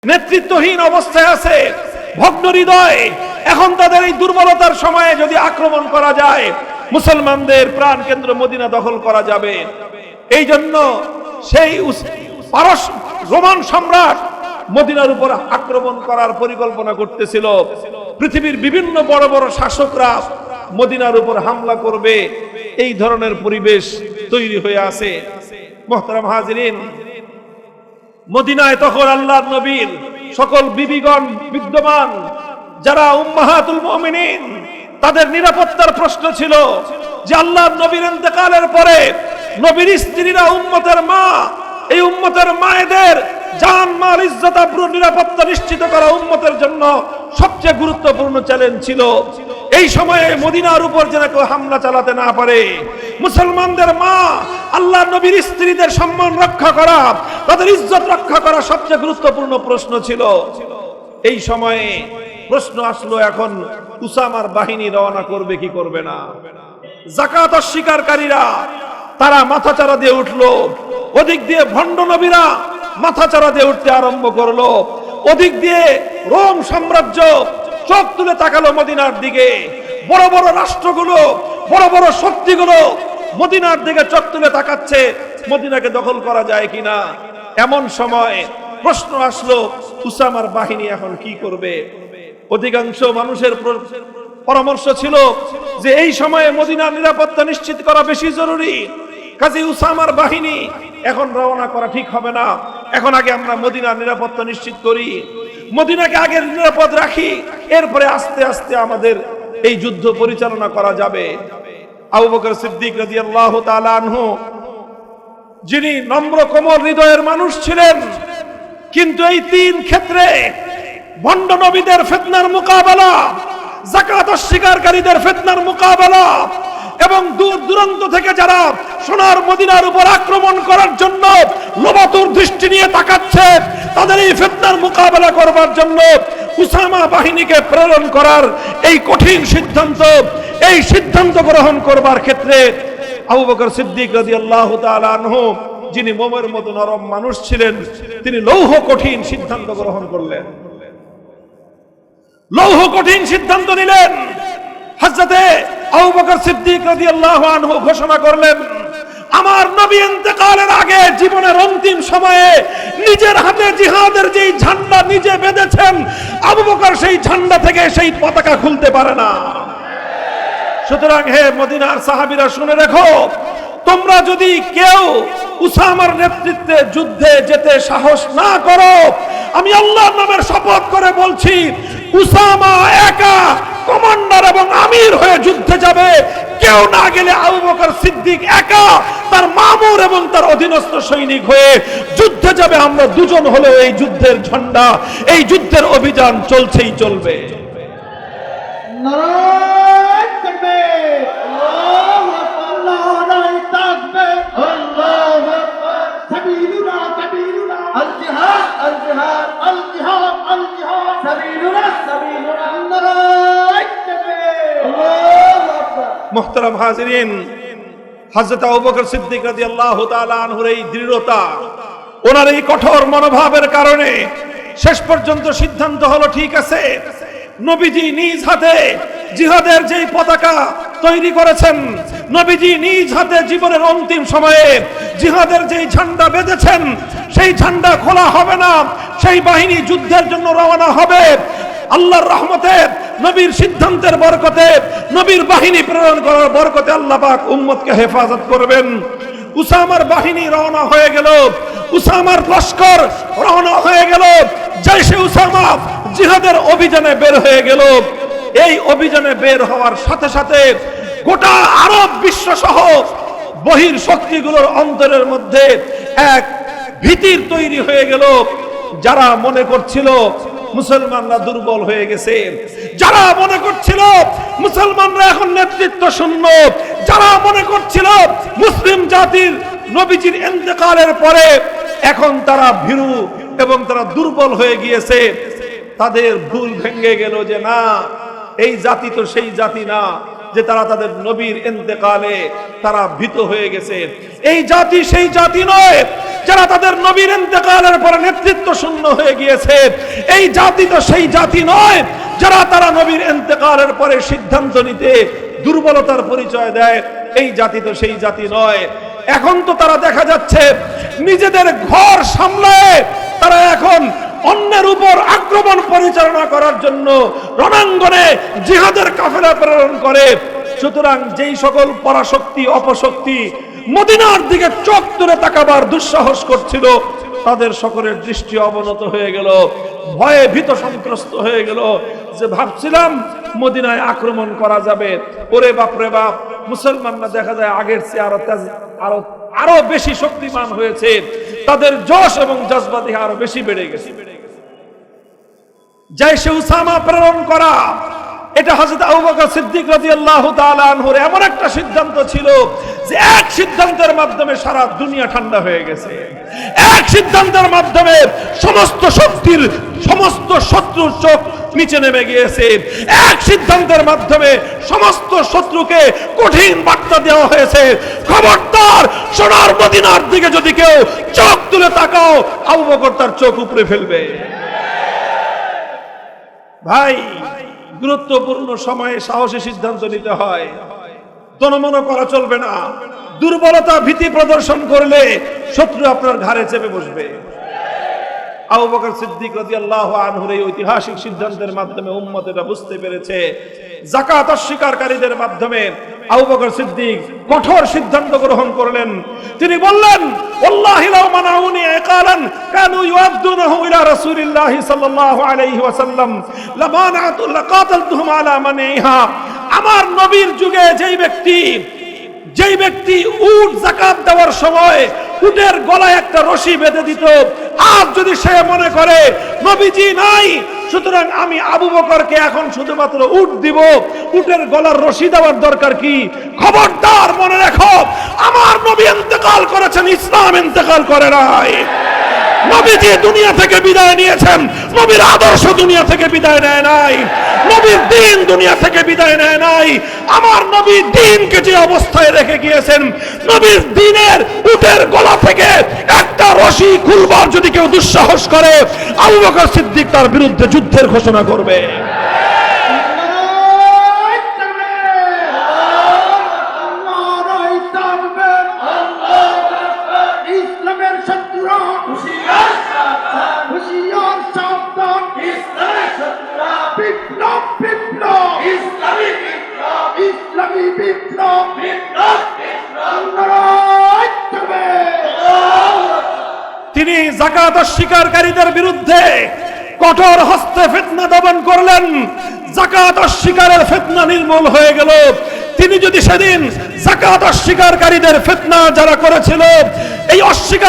নেতৃত্বহীন অবস্থায় আছে, ভগ্ন হৃদয়। এখন তাদের এই দুর্বলতার সময়ে যদি আক্রমণ করা যায়, মুসলমানদের প্রাণ কেন্দ্র মদিনা দখল করা যাবে। এই জন্য সেই রোমান সম্রাট মদিনার উপর আক্রমণ করার পরিকল্পনা করতেছিল। পৃথিবীর বিভিন্ন বড় বড় শাসকরা মদিনার উপর হামলা করবে, এই ধরনের পরিবেশ তৈরি হয়ে আছে। মুহতারাম হাজিরিন, মদিনায় তখন আল্লাহর নবীর সকল বিবিগণ বিদ্যমান, যারা উম্মাহাতুল মুমিনিন, তাদের নিরাপত্তার প্রশ্ন ছিল যে আল্লাহর নবীর ইন্তেকালের পরে নবীর স্ত্রীরা, উম্মতের মা, এই উম্মতের মায়েদের জান মাল ইজ্জত আবরু নিরাপত্তা নিশ্চিত করা উম্মতের জন্য সবচেয়ে গুরুত্বপূর্ণ চ্যালেঞ্জ ছিল। এই সময়ে মদিনার উপর যেন কেউ হামলা চালাতে না পারে, মুসলমানদের মা, আল্লাহর নবীর স্ত্রীদের সম্মান রক্ষা করা, তাদের ইজ্জত রক্ষা করা সবচেয়ে গুরুত্বপূর্ণ প্রশ্ন ছিল। এই সময়ে প্রশ্ন আসলো, এখন উসামার বাহিনী রওনা করবে কি করবে না। যাকাত অস্বীকারীরা তারা মাথাচাড়া দিয়ে উঠলো, ওদিক দিয়ে ভণ্ড নবীরা মাথাচাড়া দিয়ে উঠতে আরম্ভ করলো, ওদিক দিয়ে রোম সাম্রাজ্য চোখ তুলে তাকালো মদিনার দিকে। বড় বড় রাষ্ট্রগুলো, বড় বড় শক্তিগুলো মদিনার দিকে চোখ তুলে তাকাচ্ছে, মদিনাকে দখল করা যায় কিনা। এমন সময় প্রশ্ন আসলো, উসামার বাহিনী এখন কি করবে। অধিকাংশ মানুষের পরামর্শ ছিল যে এই সময়ে মদিনার নিরাপত্তা নিশ্চিত করা বেশি জরুরি, কাজী উসামার বাহিনী এখন রওনা করা ঠিক হবে না, এখন আগে আমরা মদিনার নিরাপত্তা নিশ্চিত করি, মদিনাকে আগে নিরাপদ রাখি, এরপরে আস্তে আস্তে আমাদের এই যুদ্ধ পরিচালনা করা যাবে। আবু বকর সিদ্দিক রাদিয়াল্লাহু তাআলা আনহু, যিনি নম্র কোমল হৃদয়ের মানুষ ছিলেন, কিন্তু এই তিন ক্ষেত্রে ভণ্ড নবীদের ফিতনার মোকাবেলা, যাকাত অস্বীকারীদের ফিতনার মোকাবেলা এবং দূর দূরান্ত থেকে যারা সোনার মদিনার উপর আক্রমণ করার জন্য লোভাতুর দৃষ্টি নিয়ে তাকাচ্ছে, তাদের এই ফিতনার মোকাবেলা করবার জন্য উসামা বাহিনীকে প্রেরণ করার এই কঠিন সিদ্ধান্ত, এই সিদ্ধান্ত গ্রহণ করবার ক্ষেত্রে আবু বকর সিদ্দিক রাদিয়াল্লাহু তাআলা আনহু, যিনি মোমের মতো নরম মানুষ ছিলেন, তিনি লৌহ কঠিন সিদ্ধান্ত গ্রহণ করলেন, লৌহ কঠিন সিদ্ধান্ত নিলেন। হযরতে আবু বকর সিদ্দিক রাদিয়াল্লাহু আনহু ঘোষণা করলেন, আমার নবী ইন্তেকালের আগে জীবনের অন্তিম সময়ে নিজের হাতে জিহাদের যেই ঝান্ডা নিজে বেঁধেছেন, আবু বকর সেই ঝান্ডা থেকে সেই পতাকা খুলতে পারে না। সুতরাং হে মদিনার সাহাবীরা, শুনে রেখো, তোমরা যদি কেউ উসামার নেতৃত্বে যুদ্ধে যেতে সাহস না করো, আমি আল্লাহর নামের শপথ করে বলছি, উসামা একা কমান্ডার এবং আমির হয়ে যুদ্ধে যাবে। কেউ না গেলে আবু বকর সিদ্দিক একা তার মামুর এবং তার অধীনস্থ সৈনিক হয়ে যুদ্ধে যাবে। আমরা দুজন হলেও এই যুদ্ধের ঝান্ডা, এই যুদ্ধের অভিযান চলছেই চলবে। মুহতারাম হাজিরিন, হযরত আবু বকর সিদ্দিক রাদিয়াল্লাহু তাআলা আনহুর এই দৃঢ়তা, ওনার এই কঠোর মনোভাবের কারণে শেষ পর্যন্ত সিদ্ধান্ত হলো, ঠিক আছে, নবীজি নিজ হাতে জিহাদের যেই পতাকা তৈরি করেছেন, নবীজি নিজ হাতে জীবনের অন্তিম সময়ে জিহাদের যেই ঝান্ডা বেঁধেছেন, সেই ঝান্ডা খোলা হবে না, সেই বাহিনী যুদ্ধের জন্য রওনা হবে। আল্লাহর রহমতে, নবীর সিদ্ধান্তের বরকতে, নবীর বাহিনী প্রেরণ করার বরকতে আল্লাহ পাক উম্মতকে হেফাজত করবেন। উসামার বাহিনী রওনা হয়ে গেল, উসামার লস্কর রওনা হয়ে গেল, জয়শে উসামা জিহাদের অভিযানে বের হয়ে গেল। এই অভিযানে বের হওয়ার সাথে সাথে গোটা আরব বিশ্ব সহ বহির শক্তিগুলোর অন্তরের মধ্যে এক ভীতির তৈরি হয়ে গেল। যারা মনে করছিল মুসলমানরা দুর্বল হয়ে গেছে, যারা মনে করছিল মুসলমানরা এখন নেতৃত্ব শূন্য, যারা মনে করছিল মুসলিম জাতির নবীজির ইন্তেকালের পরে এখন তারা ভীরু এবং তারা দুর্বল হয়ে গিয়েছে, তাদের ভুল ভেঙে গেল যে না, এই জাতি তো সেই জাতি না যে তারা তাদের নবীর ইন্তেকালে তারা ভীত হয়ে গেছে। এই জাতি সেই জাতি নয় যারা তাদের নবীর ইন্তেকালের পরে নেতৃত্ব শূন্য হয়ে গিয়েছে, এই জাতি তো সেই জাতি নয় যারা তারা নবীর ইন্তেকালের পরে সিদ্ধান্ত নিতে দুর্বলতার পরিচয় দেয়। এই জাতি তো সেই জাতি নয়। এখন তো তারা দেখা যাচ্ছে নিজেদের ঘর সামলায় তারা এখন অন্যের উপর আক্রমণ পরিচালনা করার জন্য রণাঙ্গনে জিহাদের কাফেলা প্রেরণ করে। সুতরাং যেই সকল পরাশক্তি অপশক্তি মদিনার দিকে চোখ তুলে তাকাবার দুঃসাহস করছিল, তাদের সকলের দৃষ্টি অবনত হয়ে গেল, ভয়ে ভীত সন্ত্রস্ত হয়ে গেল। যে ভাবছিলাম মদিনায় আক্রমণ করা যাবে, ওরে বাপ রে বাপ, মুসলমানরা দেখা যায় আগের চেয়ে আরো বেশি শক্তিমান হয়েছে, তাদের জোশ এবং জজবা দেখে আরো বেশি বেড়ে গেছে। জাইশে উসামা প্রেরণ করা, এটা হযরত আবু বকর সিদ্দিক রাদিয়াল্লাহু তাআলা আনহুর এমন একটা সিদ্ধান্ত ছিল যে এক সিদ্ধান্তের মাধ্যমে সারা দুনিয়া ঠান্ডা হয়ে গেছে। এক সিদ্ধান্তের মাধ্যমে সমস্ত শক্তির সমস্ত শত্রুর চোখ নিচে নেমে গিয়েছে। এক সিদ্ধান্তের মাধ্যমে সমস্ত শত্রুকে কঠিন বার্তা দেওয়া হয়েছে, খবরদার সোনার মদিনার দিকে যদি কেউ চোখ তুলে তাকাও, আবু বকর তার চোখ উপরে ফেলবে। ভাই, গুরুত্বপূর্ণ সময়ে সাহসী সিদ্ধান্ত নিতে হয়, দনমন করা চলবে না। দুর্বলতা ভীতি প্রদর্শন করলে শত্রু আপনার ঘাড়ে চেপে বসবে। আবু বকর সিদ্দিক রাদিয়াল্লাহু আনহুর এই ঐতিহাসিক সিদ্ধান্তের মাধ্যমে উম্মত এটা বুঝতে পেরেছে। যাকাত অস্বীকারীদের মাধ্যমে আবু বকর সিদ্দিক কঠোর সিদ্ধান্ত গ্রহণ করলেন। তিনি বললেন, ওয়াল্লাহি লাউ মানাউনি ইকালান কানু ইউআদ্দুনাহু ইলা রাসূলিল্লাহি সাল্লাল্লাহু আলাইহি ওয়াসাল্লাম লামানাতু লাকাতালতুহুম আলা মানিহা। আমার নবীর যুগে যেই ব্যক্তি উট যাকাত দেওয়ার সময় উটের গলায় একটা রশি বেঁধে দিত, আর যদি সে মনে করে নবীজি নাই, সুতরাং আমি আবু বকরকে এখন শুধুমাত্র উট দিব, উটের গলার রশি দেওয়ার দরকার কি? খবরদার, মনে রাখো, আমার নবী ইন্তেকাল করেছেন, ইসলাম ইন্তেকাল করে নাই। নবীজি দুনিয়া থেকে বিদায় নিয়েছেন, নবীর আদর্শ দুনিয়া থেকে বিদায় নেয় নাই, নবীর দ্বীন দুনিয়া থেকে বিদায় নেয় নাই। আমার নবী দ্বীনকে যে অবস্থায় রেখে গিয়েছেন, নবীর দ্বীনের উটের গলা থেকে একটা রশি খুলবার যদি কেউ দুঃসাহস করে, আবু বকর সিদ্দিক তার বিরুদ্ধে যুদ্ধের ঘোষণা করবে। তিনি যাকাত অস্বীকারীদের বিরুদ্ধে কঠোর হস্তে ফিতনা দমন করলেন। যাকাত অস্বীকারের ফিতনা নির্মূল হয়ে গেল। তিনি যদি সেদিন যাকাত অস্বীকারীদের ফিতনা যারা করেছিল, এই অস্বীকার